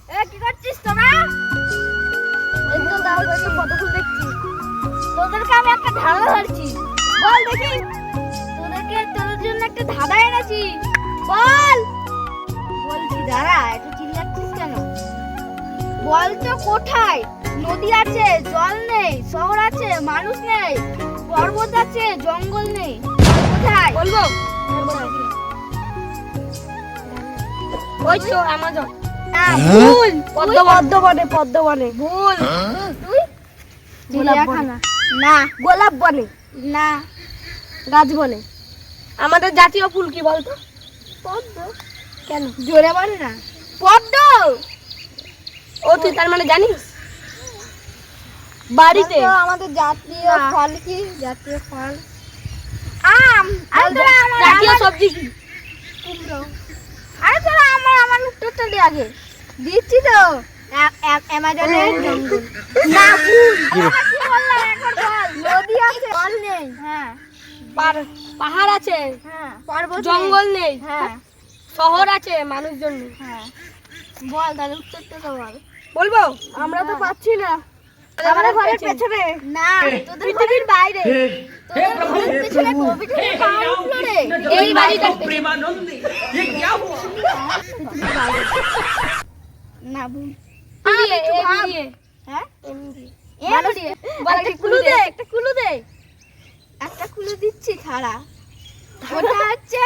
কি করছিস তোরা? এই তো দাও একটু পদ্ম ফুল দেখছি। তোদেরকে আমি একটা ধাঁধা ধরছি, বল দেখি। তোদের জন্য একটা ধাঁধা এনেছি, বল। বলছি দাঁড়া, একটু চিল্লাচ্ছিস কেন? বল তো কোথায় নদী আছে জল নেই, শহর আছে মানুষ নেই, পর্বত আছে জঙ্গল নেই, কোথায় বলবো? ওই তো অ্যামাজন। ভুল। পদ্ম বনে। ভুল। তুই? চিড়িয়াখানা। না। গোলাপ বনে। না। গাছ বনে। আমাদের জাতীয় ফুল কি বলতো? পদ্ম। কেন? জোরে বলে না। পদ্ম। ও তুই তার মানে জানিস? বাড়িতে আমাদের জাতীয় ফল কি? জাতীয় ফল আম। আর তোরা আমার জাতীয় সবজি কি? কুমড়ো। আরে তোরা আমার উত্তরটা দে আগে। দিচ্ছি তো। অ্যামাজনের জঙ্গল। না ভুল। কি বললাম একবার বল। নদী আছে জল নেই। হ্যাঁ। পাহাড় আছে। হ্যাঁ। পর্বত জঙ্গল নেই। হ্যাঁ। শহর আছে মানুষজন নেই। হ্যাঁ। বল তাহলে উত্তরটা তো বল। বলবো? আমরা তো পাচ্ছি না। আমাদের ঘরের পেছনে। না, তোদের ঘরের বাইরে। তোদের ঘরের পেছনে কবিতার পাহাড় উঠলো রে। এই বাড়িটা প্রেমানন্দে। ये क्या हुआ? না ভুল। হ্যাঁ? এমডি। বল একটা ক্লু দে, একটা ক্লু দে। একটা ক্লু দিচ্ছি খাড়া। ওটা হচ্ছে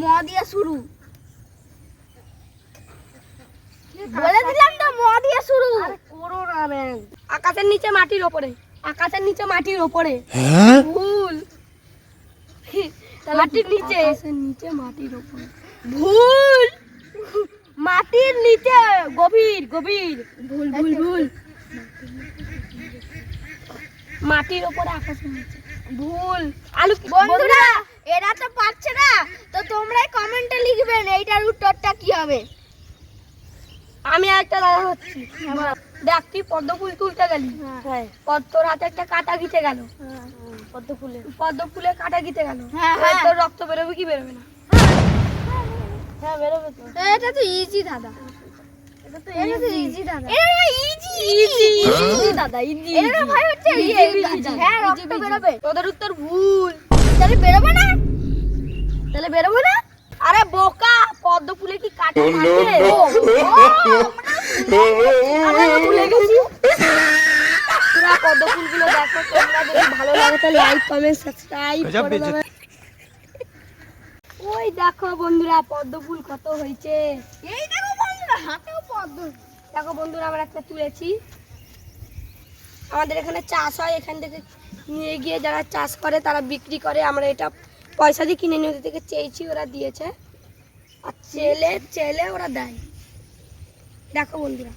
ম দিয়ে শুরু। বলে দিলাম তো ম দিয়ে শুরু। আরে করো না ম্যাম। আকাশের নিচে মাটির উপরে। আকাশের নিচে মাটির উপরে। ভুল। মাটির নিচে। আকাশের নিচে মাটির উপরে। ভুল। মাটির নিচে গভীর গভীর। ভুল ভুল ভুল। মাটির উপরে আকাশের নিচে। ভুল। আলু। বন্ধুরা এরা তো পারছে না, তো তোমরাই কমেন্টে লিখবেন এইটার উত্তরটা কি হবে। আমি একটা দাদা হচ্ছি। দেখ তুই পদ্ম ফুল তুলতে গেলি। হ্যাঁ। তোর হাতে একটা কাঁটা গিতে গেল। পদ্ম ফুলে কাঁটা গিতে গেল। তোর রক্ত বেরোবে কি বেরোবে না? হ্যাঁ বেরোবে তো। এটা তো ইজি দাদা। এটা তো ইজি দাদা। এটা ইজি দাদা, ইজি। এটা ভাই হচ্ছে ইজি দাদা। হ্যাঁ রক্ত বেরোবে। তোদের উত্তর ভুল। তাহলে বেরোবে না? তাহলে বেরোবে না? আরে বোকা, পদ্ম ফুলে কি কাঁটা থাকে? আমরা ভুলে গেছি। তোরা পদ্ম ফুলগুলো দেখো, তোমরা যদি ভালো লাগে তাহলে লাইক কমেন্ট সাবস্ক্রাইব করে দেবে। ওই দেখো বন্ধুরা পদ্ম ফুল কত হয়েছে। এই দেখো বন্ধুরা হাতেও পদ্ম। দেখো বন্ধুরা আমরা একটা তুলেছি। আমাদের এখানে চাষ হয়, এখান থেকে নিয়ে গিয়ে যারা চাষ করে তারা বিক্রি করে। আমরা এটা পয়সা দিয়ে কিনে নিয়ে থেকে চেয়েছি, ওরা দিয়েছে। আর চেলে ওরা দেয়। দেখো বন্ধুরা।